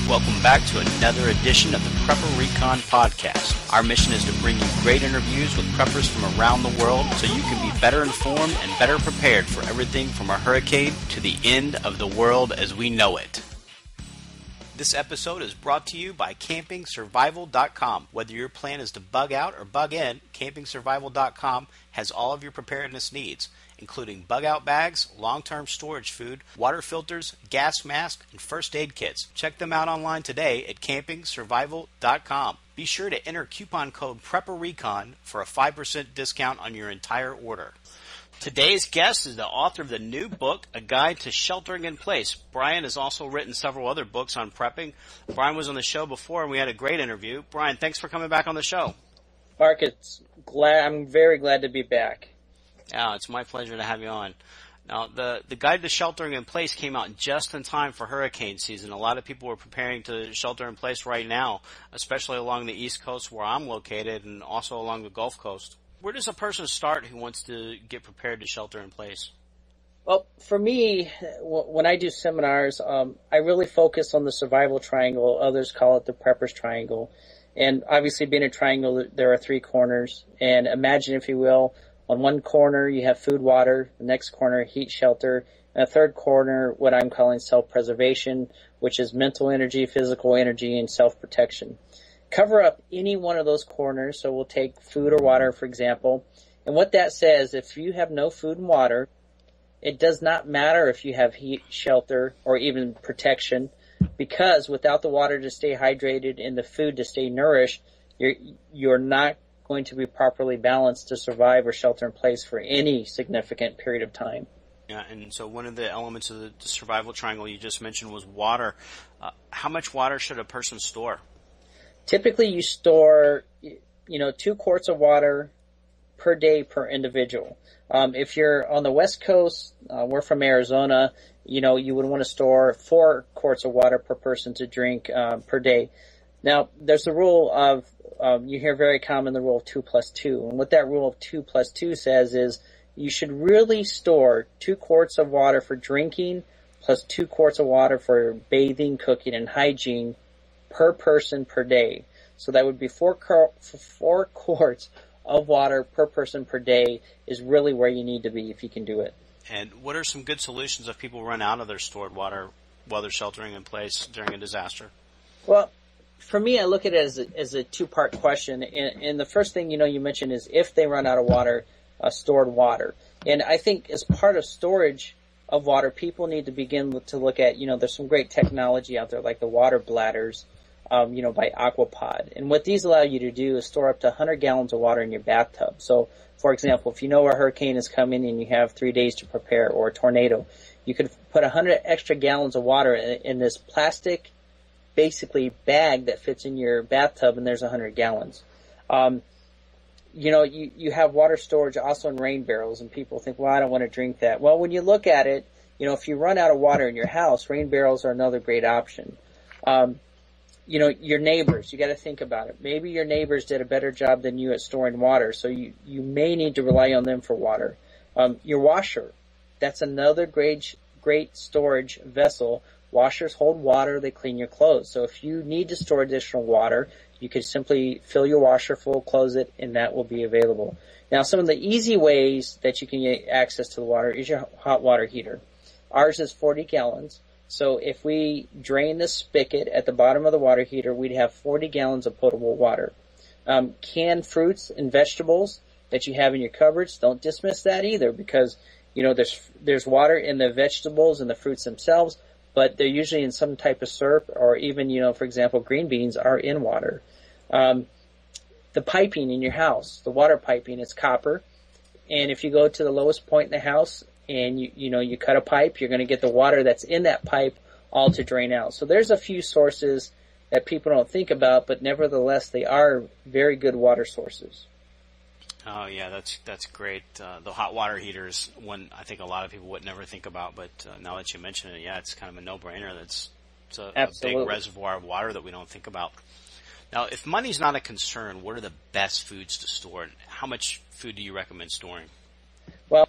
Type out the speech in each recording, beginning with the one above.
Welcome back to another edition of the Prepper Recon Podcast. Our mission is to bring you great interviews with preppers from around the world so you can be better informed and better prepared for everything from a hurricane to the end of the world as we know it. This episode is brought to you by CampingSurvival.com. Whether your plan is to bug out or bug in, CampingSurvival.com has all of your preparedness needs, including bug-out bags, long-term storage food, water filters, gas masks, and first aid kits. Check them out online today at CampingSurvival.com. Be sure to enter coupon code PrepperRecon for a 5% discount on your entire order. Today's guest is the author of the new book, A Guide to Sheltering in Place. Bryan has also written several other books on prepping. Bryan was on the show before, and we had a great interview. Bryan, thanks for coming back on the show. Mark, I'm very glad to be back. Yeah, it's my pleasure to have you on. Now, the Guide to Sheltering in Place came out just in time for hurricane season. A lot of people are preparing to shelter in place right now, especially along the East Coast where I'm located and also along the Gulf Coast. Where does a person start who wants to get prepared to shelter in place? Well, for me, when I do seminars, I really focus on the survival triangle. Others call it the prepper's triangle. And obviously, being a triangle, there are three corners. And imagine, if you will, on one corner you have food, water. The next corner, heat, shelter. And a third corner, what I'm calling self-preservation, which is mental energy, physical energy, and self-protection. Cover up any one of those corners. So we'll take food or water, for example. And what that says, if you have no food and water, it does not matter if you have heat, shelter, or even protection, because without the water to stay hydrated and the food to stay nourished, you're not going to be properly balanced to survive or shelter in place for any significant period of time. Yeah, and so one of the elements of the survival triangle you just mentioned was water. How much water should a person store? Typically, you store, 2 quarts of water per day per individual. If you're on the West Coast, we're from Arizona, you would want to store 4 quarts of water per person to drink per day. Now, there's the rule of, you hear very common, the rule of 2 plus 2. And what that rule of 2 plus 2 says is you should really store 2 quarts of water for drinking plus 2 quarts of water for bathing, cooking, and hygiene per person per day. So that would be 4 quarts of water per person per day is really where you need to be if you can do it. And what are some good solutions if people run out of their stored water while they're sheltering in place during a disaster? Well, for me, I look at it as a two-part question. And the first thing, you mentioned is if they run out of water, stored water. And I think as part of storage of water, people need to begin to look at, there's some great technology out there like the water bladders, by Aquapod. And what these allow you to do is store up to 100 gallons of water in your bathtub. So, for example, if you know a hurricane is coming and you have 3 days to prepare, or a tornado, you could put 100 extra gallons of water in this plastic, basically, bag that fits in your bathtub, and there's 100 gallons. You have water storage also in rain barrels, and people think, well, I don't want to drink that. Well, when you look at it, if you run out of water in your house, rain barrels are another great option. Your neighbors, you got to think about it. Maybe your neighbors did a better job than you at storing water, so you may need to rely on them for water. Your washer, that's another great storage vessel. Washers hold water, they clean your clothes. So if you need to store additional water, you could simply fill your washer full, close it, and that will be available. Now, some of the easy ways that you can get access to the water is your hot water heater. Ours is 40 gallons. So if we drain the spigot at the bottom of the water heater, we'd have 40 gallons of potable water. Canned fruits and vegetables that you have in your cupboards, don't dismiss that either, because, there's water in the vegetables and the fruits themselves, but they're usually in some type of syrup, or even, for example, green beans are in water. The piping in your house, the water piping, it's copper. And if you go to the lowest point in the house, and you cut a pipe, you're going to get the water that's in that pipe all to drain out. So there's a few sources that people don't think about, but nevertheless, they are very good water sources. Oh, yeah, that's great. The hot water heater is one I think a lot of people would never think about, but now that you mention it, yeah, it's kind of a no-brainer. It's a big reservoir of water that we don't think about. Now, if money's not a concern, what are the best foods to store? How much food do you recommend storing? Well,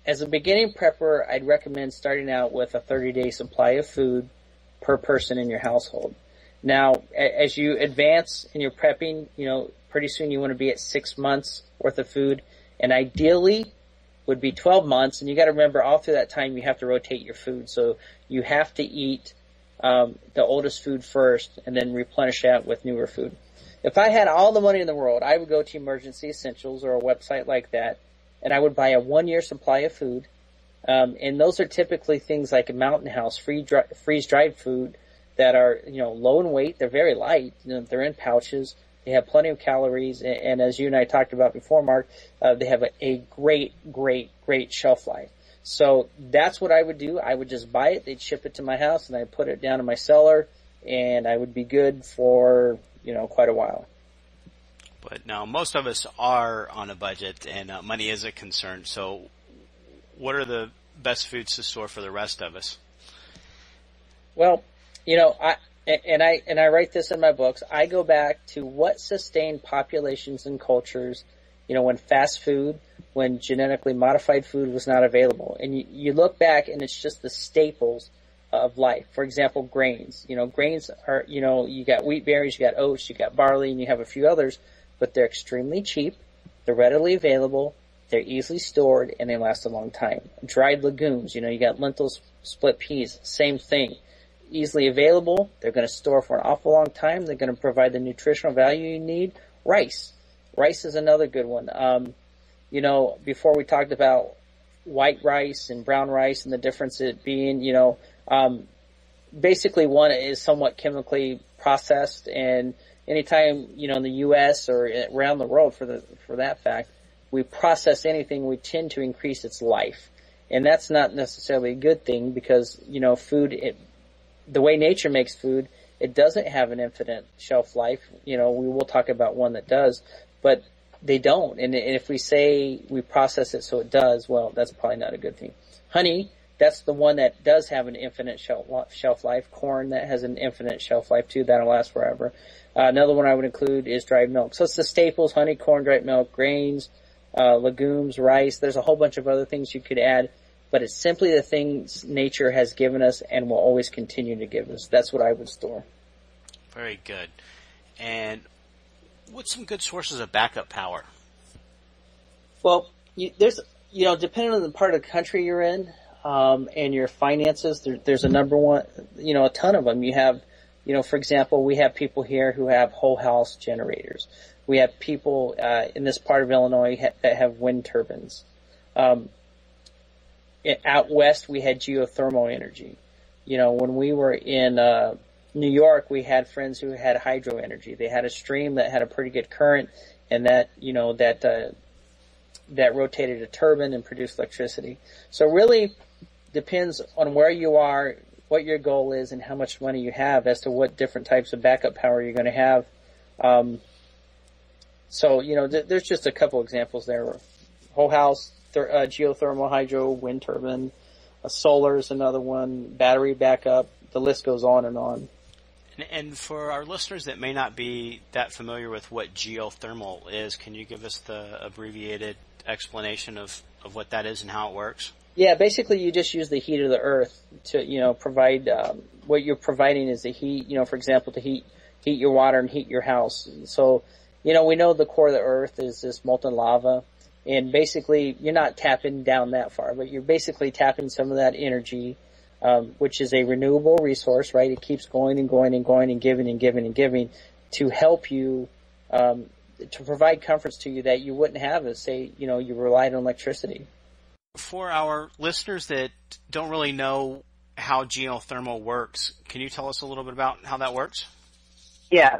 as a beginning prepper, I'd recommend starting out with a 30-day supply of food, per person in your household. Now, as you advance in your prepping, pretty soon you want to be at 6 months worth of food, and ideally would be 12 months. And you got to remember, all through that time, you have to rotate your food. So you have to eat the oldest food first and then replenish that with newer food. If I had all the money in the world, I would go to Emergency Essentials or a website like that, and I would buy a 1-year supply of food. And those are typically things like a Mountain House, freeze-dried food that are, low in weight. They're very light. They're in pouches. They have plenty of calories. And as you and I talked about before, Mark, they have a great, great, great shelf life. So that's what I would do. I would just buy it. They'd ship it to my house, and I'd put it down in my cellar, and I would be good for, quite a while. But now most of us are on a budget, and money is a concern. So what are the best foods to store for the rest of us? Well, I write this in my books. I go back to what sustained populations and cultures, when fast food, when genetically modified food was not available. And you look back, and it's just the staples of life. For example, grains. Grains are, you got wheat berries, you got oats, you got barley, and you have a few others, but they're extremely cheap, they're readily available, they're easily stored, and they last a long time. Dried legumes, you got lentils, split peas, same thing. Easily available, they're going to store for an awful long time, they're going to provide the nutritional value you need. Rice is another good one. Before we talked about white rice and brown rice and the difference it being, basically one is somewhat chemically processed, and anytime, in the U.S. or around the world for that fact, we process anything, we tend to increase its life. And that's not necessarily a good thing because, food, the way nature makes food, it doesn't have an infinite shelf life. We will talk about one that does, but they don't. And if we say we process it so it does, well, that's probably not a good thing. Honey, that's the one that does have an infinite shelf life. Corn, that has an infinite shelf life too. That'll last forever. Another one I would include is dried milk. So it's the staples: honey, corn, dried milk, grains, legumes, rice. There's a whole bunch of other things you could add, but it's simply the things nature has given us and will always continue to give us. That's what I would store. Very good. And what's some good sources of backup power? Well, there's, depending on the part of the country you're in, and your finances, there's a number one, a ton of them. You have, for example, we have people here who have whole house generators. We have people in this part of Illinois that have wind turbines. Out west, we had geothermal energy. When we were in New York, we had friends who had hydro energy. They had a stream that had a pretty good current, and that rotated a turbine and produced electricity. So really depends on where you are, what your goal is, and how much money you have as to what different types of backup power you're going to have. There's just a couple examples there. Whole house, geothermal, hydro, wind turbine, solar is another one, battery backup, the list goes on and on. And for our listeners that may not be that familiar with what geothermal is, can you give us the abbreviated explanation of what that is and how it works? Yeah, basically you just use the heat of the earth to, provide, what you're providing is the heat, for example, to heat your water and heat your house. So, we know the core of the earth is this molten lava, and basically you're not tapping down that far, but you're basically tapping some of that energy, which is a renewable resource, right? It keeps going and going and going and giving and giving and giving to help you, to provide comforts to you that you wouldn't have if, say, you relied on electricity. For our listeners that don't really know how geothermal works, can you tell us a little bit about how that works? Yeah,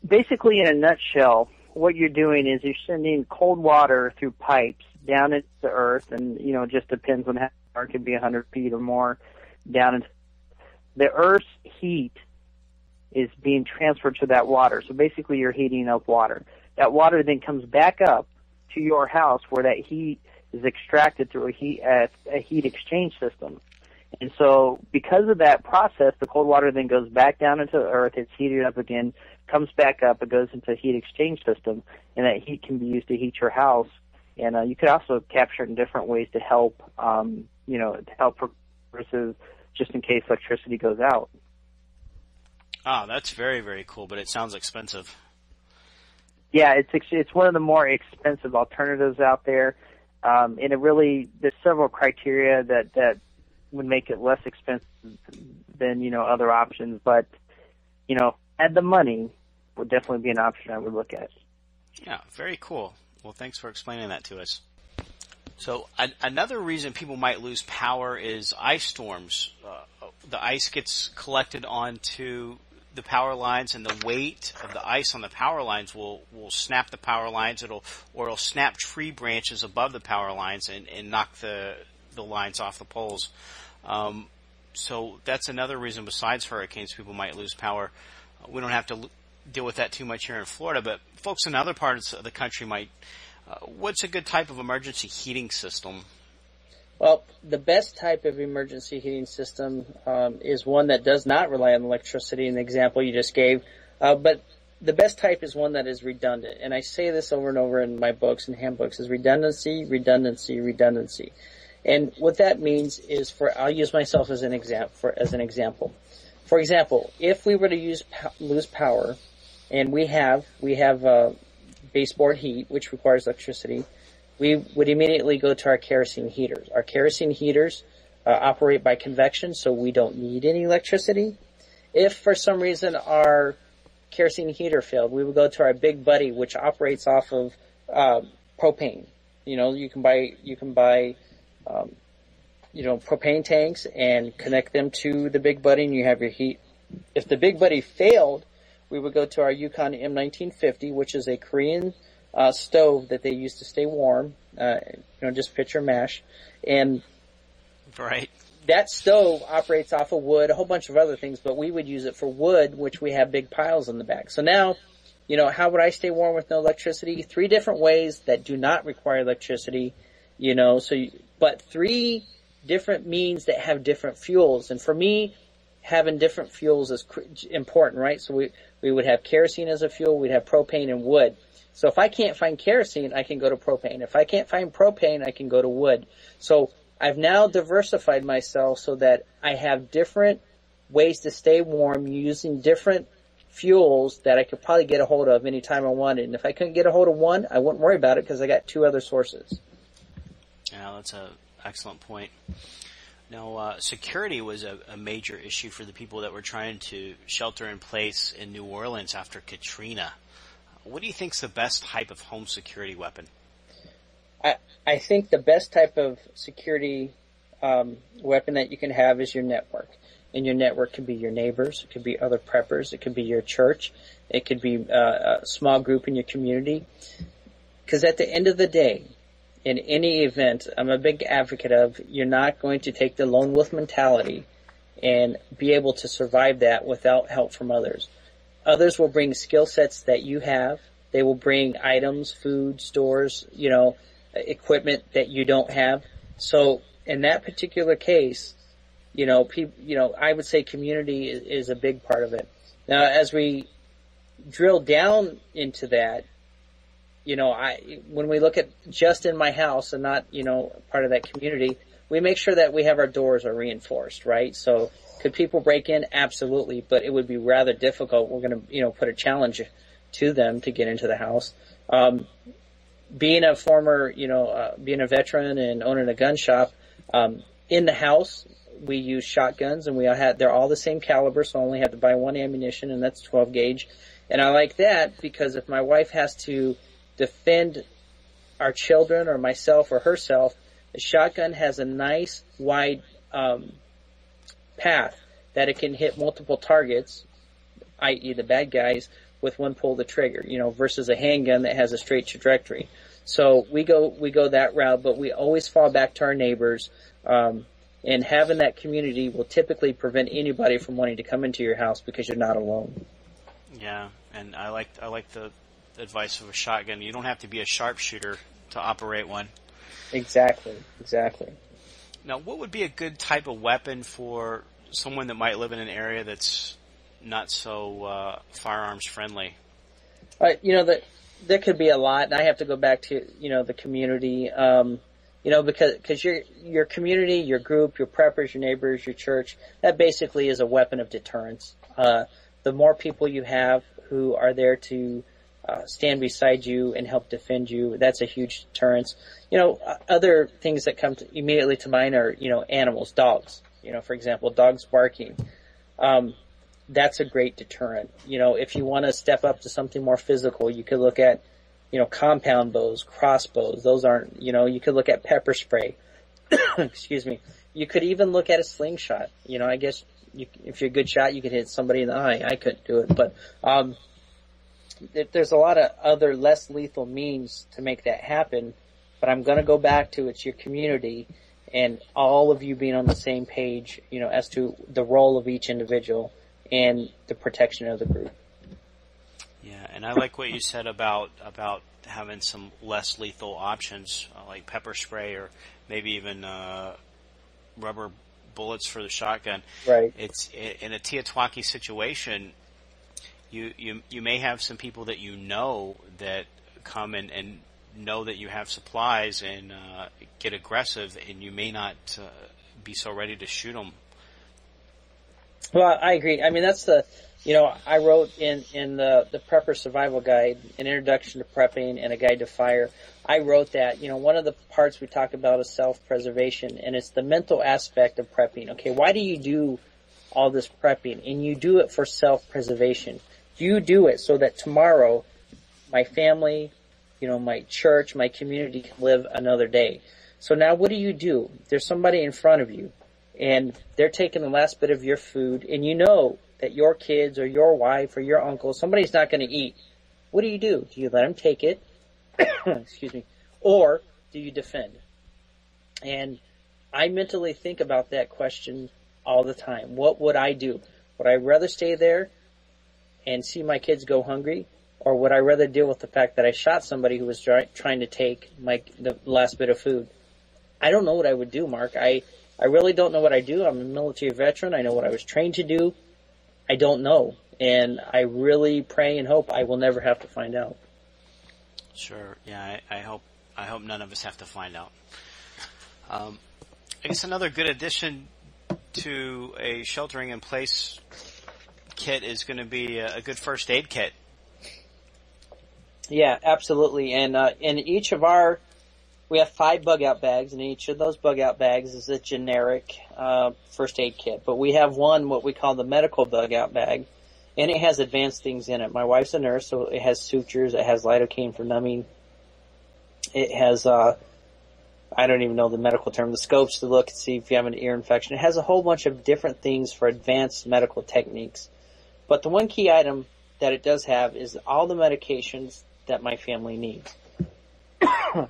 basically in a nutshell, what you're doing is you're sending cold water through pipes down into the earth, and, it just depends on how far, it could be 100 feet or more down into the earth's heat is being transferred to that water. So basically you're heating up water. That water then comes back up to your house where that heat is extracted through a heat exchange system. And so because of that process, the cold water then goes back down into the earth, it's heated up again, comes back up, it goes into a heat exchange system, and that heat can be used to heat your house. And you could also capture it in different ways to help, to help versus just in case electricity goes out. Oh, that's very, very cool, but it sounds expensive. Yeah, it's one of the more expensive alternatives out there, and there's several criteria that would make it less expensive than other options. But add the money would definitely be an option I would look at. Yeah, very cool. Well, thanks for explaining that to us. So another reason people might lose power is ice storms. The ice gets collected onto the power lines, and the weight of the ice on the power lines will snap the power lines. It'll snap tree branches above the power lines and knock the lines off the poles. So that's another reason besides hurricanes people might lose power. We don't have to deal with that too much here in Florida, but folks in other parts of the country might. What's a good type of emergency heating system? Well, the best type of emergency heating system is one that does not rely on electricity in the example you just gave. But the best type is one that is redundant. And I say this over and over in my books and handbooks is redundancy, redundancy, redundancy. And what that means is I'll use myself as an example. For example, if we were to lose power, and we have baseboard heat, which requires electricity, we would immediately go to our kerosene heaters. Our kerosene heaters operate by convection, so we don't need any electricity. If for some reason our kerosene heater failed, we would go to our Big Buddy, which operates off of propane. You can buy propane tanks and connect them to the Big Buddy, and you have your heat. If the Big Buddy failed, we would go to our Yukon M1950, which is a Korean stove that they use to stay warm. Just picture mash. And right. That stove operates off of wood, a whole bunch of other things, but we would use it for wood, which we have big piles in the back. So now, how would I stay warm with no electricity? 3 different ways that do not require electricity, but 3 different means that have different fuels. And for me, having different fuels is important, right? So we would have kerosene as a fuel, we'd have propane and wood. So if I can't find kerosene, I can go to propane. If I can't find propane, I can go to wood. So I've now diversified myself so that I have different ways to stay warm using different fuels that I could probably get a hold of anytime I wanted. And if I couldn't get a hold of one, I wouldn't worry about it because I got 2 other sources. Yeah, that's an excellent point. Now, security was a major issue for the people that were trying to shelter in place in New Orleans after Katrina. What do you think is the best type of home security weapon? I think the best type of security weapon that you can have is your network. And your network could be your neighbors, it could be other preppers, it could be your church, it could be a small group in your community. Because at the end of the day, in any event, I'm a big advocate of you're not going to take the lone wolf mentality and be able to survive that without help from others. Others will bring skill sets that you have. They will bring items, food, stores, equipment that you don't have. So in that particular case, I would say community is a big part of it. Now, as we drill down into that, when we look at just in my house and not, part of that community, we make sure that we have our doors are reinforced, right? So could people break in? Absolutely, but it would be rather difficult. We're going to, put a challenge to them to get into the house. Being a former, being a veteran and owning a gun shop, in the house, we use shotguns and they're all the same caliber, so I only have to buy 1 ammunition, and that's 12 gauge. And I like that because if my wife has to defend our children or myself or herself, the shotgun has a nice wide path that it can hit multiple targets, i.e. the bad guys, with one pull of the trigger, versus a handgun that has a straight trajectory. So we go that route, but we always fall back to our neighbors, and having that community will typically prevent anybody from wanting to come into your house because you're not alone. Yeah, and I like the advice of a shotgun. You don't have to be a sharpshooter to operate one. Exactly. Now, what would be a good type of weapon for someone that might live in an area that's not so firearms friendly? There could be a lot, and I have to go back to the community. Because your community, your group, your preppers, your neighbors, your church, that basically is a weapon of deterrence. the more people you have who are there to stand beside you and help defend you, that's a huge deterrence. Other things that come immediately to mind are, animals, dogs. For example, dogs barking. That's a great deterrent. If you want to step up to something more physical, you could look at, compound bows, crossbows. Those aren't, you could look at pepper spray. Excuse me. You could even look at a slingshot. I guess if you're a good shot, you could hit somebody in the eye. I couldn't do it, but there's a lot of other less lethal means to make that happen. But I'm going to go back to it's your community and all of you being on the same page, as to the role of each individual and the protection of the group. Yeah, and I like what you said about having some less lethal options like pepper spray or maybe even rubber bullets for the shotgun. Right. It's in a Teotwaki situation. You may have some people that that come and know that you have supplies and get aggressive, and you may not be so ready to shoot them. Well, I agree. I mean, that's I wrote in the Prepper Survival Guide, an introduction to prepping and a guide to fire. I wrote that, one of the parts we talk about is self-preservation, and it's the mental aspect of prepping. Okay, why do you do all this prepping? And you do it for self-preservation. You do it so that tomorrow my family, my church, my community can live another day. So now what do? There's somebody in front of you, and they're taking the last bit of your food, and that your kids or your wife or your uncle, somebody's not going to eat. What do? Do you let them take it? Excuse me. Or do you defend? And I mentally think about that question all the time. What would I do? Would I rather stay there and see my kids go hungry? Or would I rather deal with the fact that I shot somebody who was trying to take the last bit of food? I don't know what I would do, Mark. I really don't know what I do. I'm a military veteran. I know what I was trained to do. I don't know. And I really pray and hope I will never have to find out. Sure. Yeah, I hope none of us have to find out. I guess another good addition to a sheltering in place kit is going to be a good first aid kit. Yeah, absolutely. And in each of we have 5 bug out bags, and each of those bug out bags is a generic first aid kit. But we have one, what we call the medical bug out bag, and it has advanced things in it. My wife's a nurse, so it has sutures, it has lidocaine for numbing, it has I don't even know the medical term, the scopes to look and see if you have an ear infection. It has a whole bunch of different things for advanced medical techniques. But the one key item that it does have is all the medications that my family needs.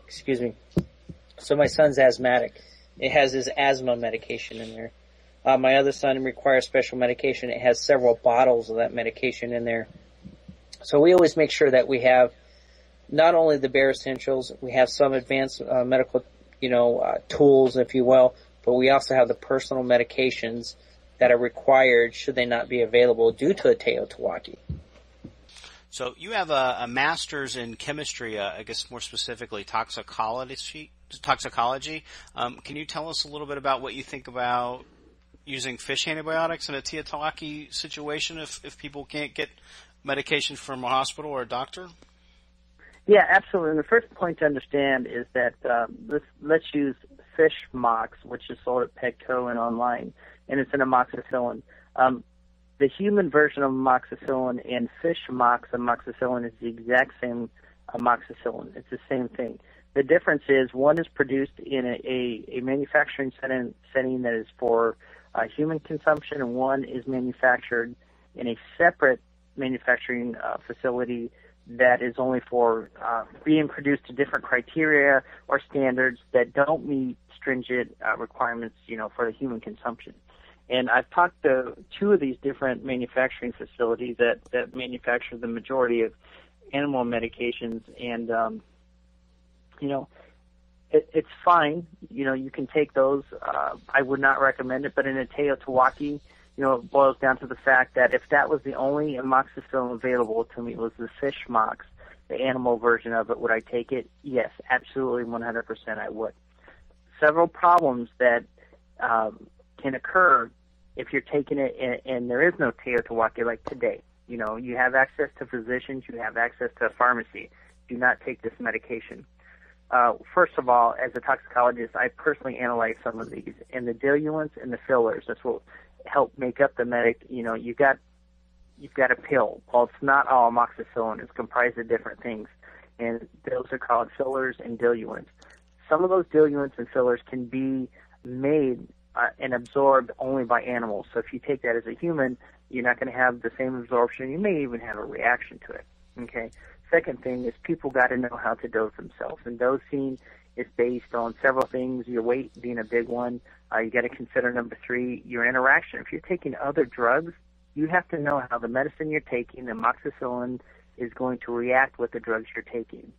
Excuse me. So my son's asthmatic. It has his asthma medication in there. My other son requires special medication. It has several bottles of that medication in there. So we always make sure that we have not only the bare essentials, we have some advanced medical, tools, if you will, but we also have the personal medications that are required should they not be available due to a Teotwaki. So you have a master's in chemistry, I guess more specifically toxicology. Can you tell us a little bit about what you think about using fish antibiotics in a Teotwaki situation if people can't get medication from a hospital or a doctor? Yeah, absolutely. And the first point to understand is that let's use fish mox, which is sold at Petco and online, and it's an amoxicillin. The human version of amoxicillin and fish mox amoxicillin is the exact same amoxicillin. It's the same thing. The difference is one is produced in a manufacturing setting that is for human consumption, and one is manufactured in a separate manufacturing facility that is only for being produced to different criteria or standards that don't meet stringent requirements, for the human consumption. And I've talked to 2 of these different manufacturing facilities that manufacture the majority of animal medications, and it's fine. You can take those. I would not recommend it, but in a Teotwaki, it boils down to the fact that if that was the only amoxicillin available to me was the fish mox, the animal version of it, would I take it? Yes, absolutely, 100% I would. Several problems that can occur if you're taking it and there is no Teotihuaca like today, you have access to physicians, you have access to a pharmacy. Do not take this medication. First of all, as a toxicologist, I personally analyze some of these, and the diluents and the fillers. That's what help make up the medic. You've got a pill. Well, it's not all amoxicillin. It's comprised of different things, and those are called fillers and diluents. Some of those diluents and fillers can be made and absorbed only by animals. So if you take that as a human, you're not going to have the same absorption. You may even have a reaction to it. Okay. Second thing is people got to know how to dose themselves, and dosing is based on several things. Your weight being a big one. You got to consider number 3, your interaction. If you're taking other drugs, you have to know how the medicine you're taking, the amoxicillin, is going to react with the drugs you're taking.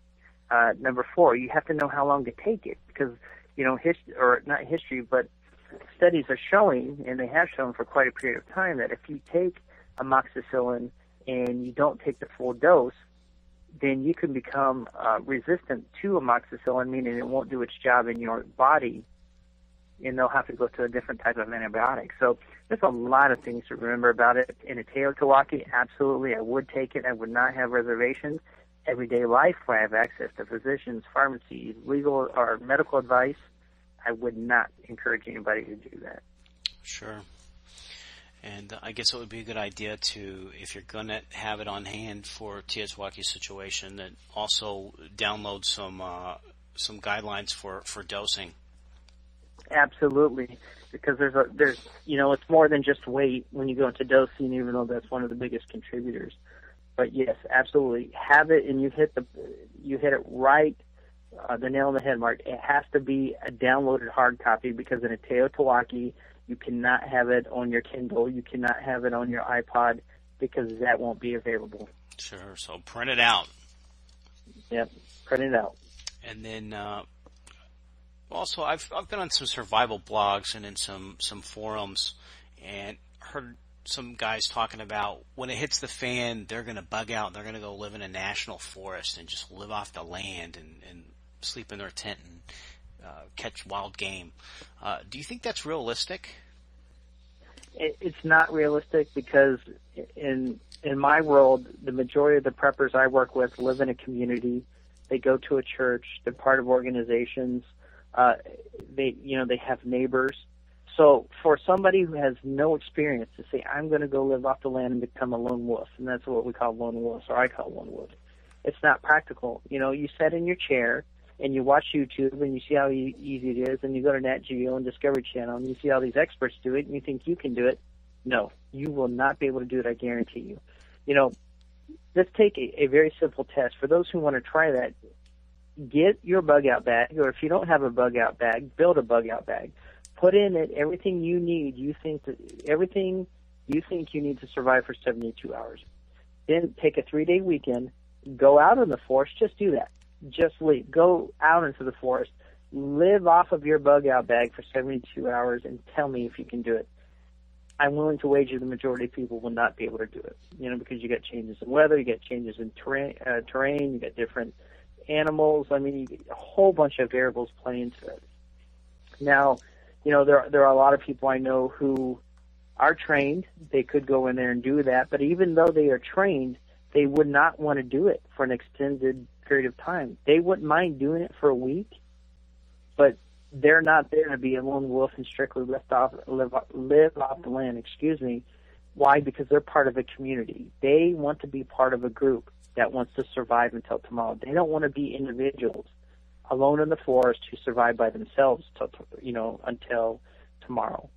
Number 4, you have to know how long to take it, because not history, but studies are showing, and they have shown for quite a period of time, that if you take amoxicillin and you don't take the full dose, then you can become resistant to amoxicillin, meaning it won't do its job in your body, and they'll have to go to a different type of antibiotic. So there's a lot of things to remember about it. In a Teotihuaca, absolutely, I would take it. I would not have reservations. Everyday life, where I have access to physicians, pharmacies, legal or medical advice, I would not encourage anybody to do that. Sure. And I guess it would be a good idea to, if you're going to have it on hand for Teotihuaca situation, that also download some guidelines for dosing. Absolutely, because there's it's more than just weight when you go into dosing, even though that's one of the biggest contributors. But yes, absolutely, have it, and you hit it right, the nail on the head, Mark. It has to be a downloaded hard copy, because in a Teotihuaca, you cannot have it on your Kindle. You cannot have it on your iPod, because that won't be available. Sure. So print it out. Yep, print it out. And then also, I've been on some survival blogs and in some forums, and heard some guys talking about when it hits the fan, they're going to bug out. They're going to go live in a national forest and just live off the land and sleep in their tent and catch wild game. Do you think that's realistic? It's not realistic, because in my world, the majority of the preppers I work with live in a community. They go to a church. They're part of organizations. They have neighbors. So for somebody who has no experience to say, I'm going to go live off the land and become a lone wolf, and that's what we call lone wolves, or I call lone wolf, it's not practical. You sit in your chair and you watch YouTube and you see how easy it is, and you go to Nat Geo and Discovery Channel and you see how these experts do it, and you think you can do it. No, you will not be able to do it, I guarantee you. Let's take a very simple test. For those who want to try that, get your bug out bag, or if you don't have a bug out bag, build a bug out bag. Put in it everything you need. Everything you think you need to survive for 72 hours. Then take a 3-day weekend. Go out in the forest. Just do that. Just leave. Go out into the forest. Live off of your bug out bag for 72 hours, and tell me if you can do it. I'm willing to wager the majority of people will not be able to do it. Because you get changes in weather, you get changes in terrain, you get different animals. I mean, you get a whole bunch of variables play into it. Now, there are a lot of people I know who are trained. They could go in there and do that, but even though they are trained, they would not want to do it for an extended period of time. They wouldn't mind doing it for a week, but they're not there to be a lone wolf and strictly live off the land. Why? Because they're part of a community. They want to be part of a group that wants to survive until tomorrow. They don't want to be individuals alone in the forest who survive by themselves until tomorrow.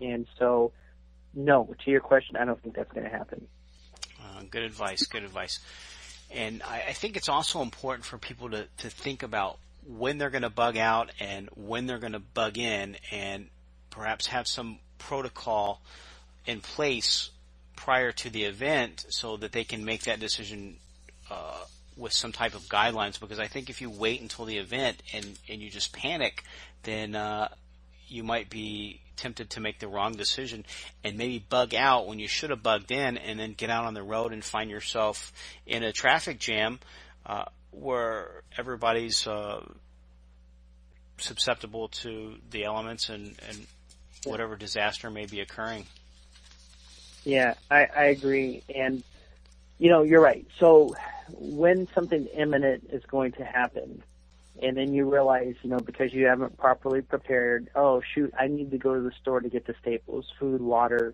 And so, no, to your question, I don't think that's going to happen. Good advice. And I think it's also important for people to think about when they're going to bug out and when they're going to bug in, and perhaps have some protocol in place prior to the event so that they can make that decision with some type of guidelines. Because I think if you wait until the event and you just panic, then you might be tempted to make the wrong decision and maybe bug out when you should have bugged in, and then get out on the road and find yourself in a traffic jam where everybody's susceptible to the elements and whatever disaster may be occurring. Yeah, I agree. And, you know, you're right. So when something imminent is going to happen, and then you realize, you know, because you haven't properly prepared, oh, shoot, I need to go to the store to get the staples, food, water,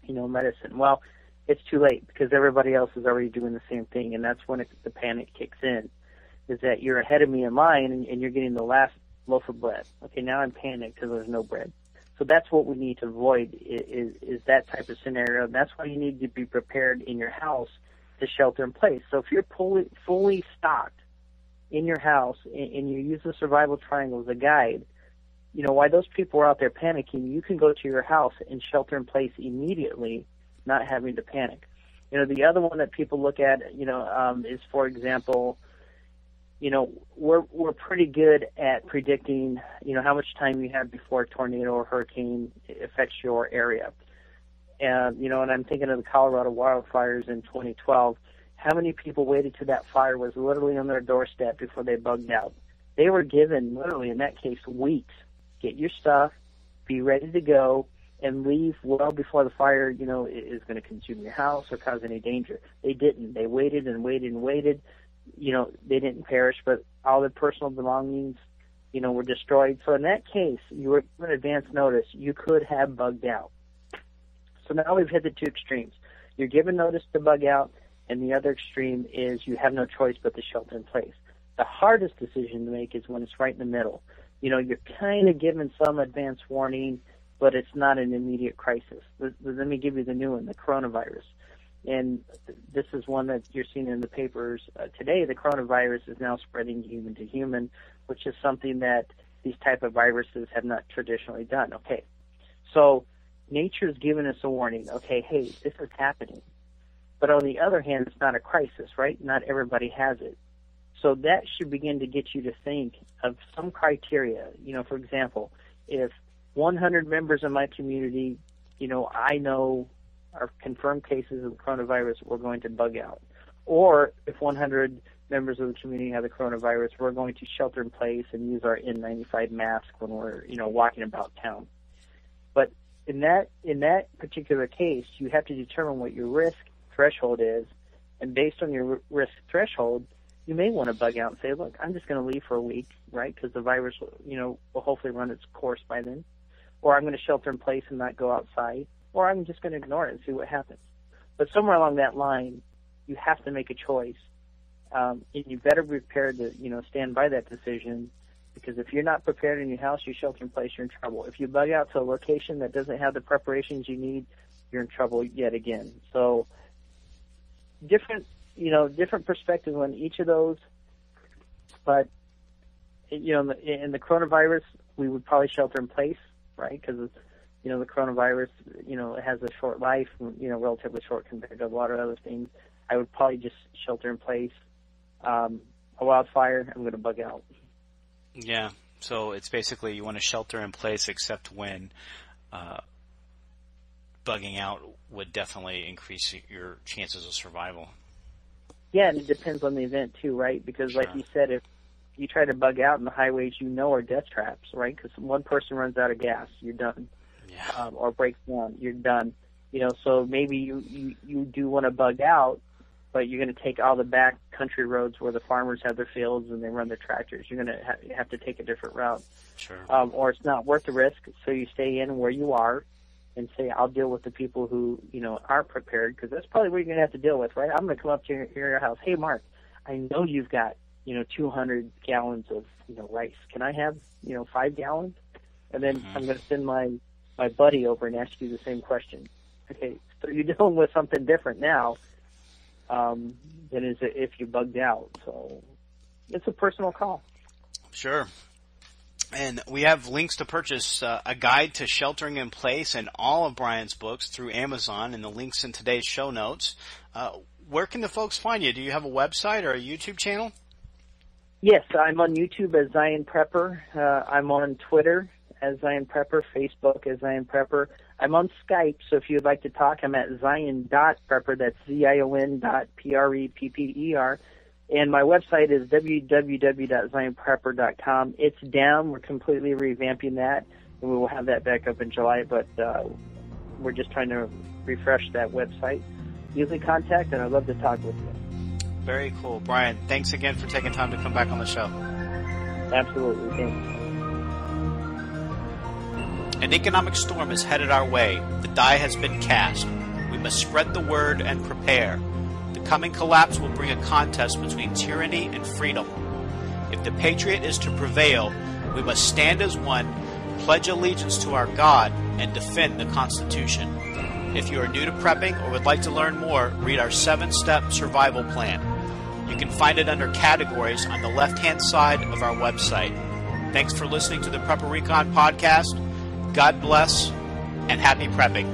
you know, medicine. Well, it's too late because everybody else is already doing the same thing, and that's when the panic kicks in, is that you're ahead of me in line, and you're getting the last loaf of bread. Okay, now I'm panicked because there's no bread. So that's what we need to avoid is that type of scenario. And that's why you need to be prepared in your house to shelter in place. So if you're fully stocked in your house and you use the survival triangle as a guide, you know, while those people are out there panicking, you can go to your house and shelter in place immediately, not having to panic. You know, the other one that people look at, you know, is, for example, you know, we're pretty good at predicting, you know, how much time you have before a tornado or hurricane affects your area. And, you know, and I'm thinking of the Colorado wildfires in 2012. How many people waited till that fire was literally on their doorstep before they bugged out? They were given, literally in that case, weeks. Get your stuff, be ready to go, and leave well before the fire, you know, is going to consume your house or cause any danger. They didn't. They waited and waited and waited. You know, they didn't perish, but all their personal belongings, you know, were destroyed. So in that case, you were given advance notice. You could have bugged out. So now we've hit the two extremes. You're given notice to bug out, and the other extreme is you have no choice but to shelter in place. The hardest decision to make is when it's right in the middle. You know, you're kind of given some advance warning, but it's not an immediate crisis. Let me give you the new one, the coronavirus. And this is one that you're seeing in the papers today. The coronavirus is now spreading human to human, which is something that these type of viruses have not traditionally done. Okay, so nature's given us a warning. Okay, hey, this is happening. But on the other hand, it's not a crisis, right? Not everybody has it. So that should begin to get you to think of some criteria. You know, for example, if 100 members of my community, you know, I know are confirmed cases of the coronavirus, we're going to bug out. Or if 100 members of the community have the coronavirus, we're going to shelter in place and use our N95 mask when we're, you know, walking about town. But in that particular case, you have to determine what your risk threshold is, and based on your risk threshold, you may want to bug out and say, look, I'm just going to leave for a week, right, because the virus, you know, will hopefully run its course by then. Or I'm going to shelter in place and not go outside. Or I'm just going to ignore it and see what happens. But somewhere along that line, you have to make a choice. And you better be prepared to, you know, stand by that decision, because if you're not prepared in your house, you shelter in place, you're in trouble. If you bug out to a location that doesn't have the preparations you need, you're in trouble yet again. So different perspectives on each of those. But, you know, in the coronavirus, we would probably shelter in place, right? Because, you know, the coronavirus, you know, it has a short life, you know, relatively short compared to a lot of other things. I would probably just shelter in place. A wildfire, I'm going to bug out. Yeah, so it's basically you want to shelter in place except when bugging out would definitely increase your chances of survival. Yeah, and it depends on the event too, right? Because like you said, if you try to bug out in the highways, you know, are death traps, right? Because one person runs out of gas, you're done. Yeah. Or breaks down, you're done. You know, so maybe you do want to bug out, but you're going to take all the back country roads where the farmers have their fields and they run their tractors. You're going to have to take a different route. Sure. Or it's not worth the risk, so you stay in where you are and say, I'll deal with the people who, you know, aren't prepared, because that's probably what you're going to have to deal with, right? I'm going to come up to your house. Hey, Mark, I know you've got, you know, 200 gallons of, you know, rice. Can I have, you know, 5 gallons? And then I'm going to send my buddy over and ask you the same question. Okay, so you're dealing with something different now than is if you bugged out. So it's a personal call. Sure. And we have links to purchase a guide to sheltering in place and all of Bryan's books through Amazon, and the links in today's show notes. Where can the folks find you? Do you have a website or a YouTube channel? Yes, I'm on YouTube as Zion Prepper. I'm on Twitter as Zion Prepper, Facebook as Zion Prepper. I'm on Skype, so if you'd like to talk, I'm at zion.prepper. That's zion.prepper. And my website is www.zionprepper.com. It's down. We're completely revamping that, and we will have that back up in July, but we're just trying to refresh that website, usually contact, and I'd love to talk with you. Very cool. Bryan, thanks again for taking time to come back on the show. Absolutely. Thanks. An economic storm is headed our way. The die has been cast. We must spread the word and prepare. The coming collapse will bring a contest between tyranny and freedom. If the patriot is to prevail, we must stand as one, pledge allegiance to our God, and defend the Constitution. If you are new to prepping or would like to learn more, read our 7-step survival plan. You can find it under categories on the left-hand side of our website. Thanks for listening to the Prepper Recon podcast. God bless, and happy prepping.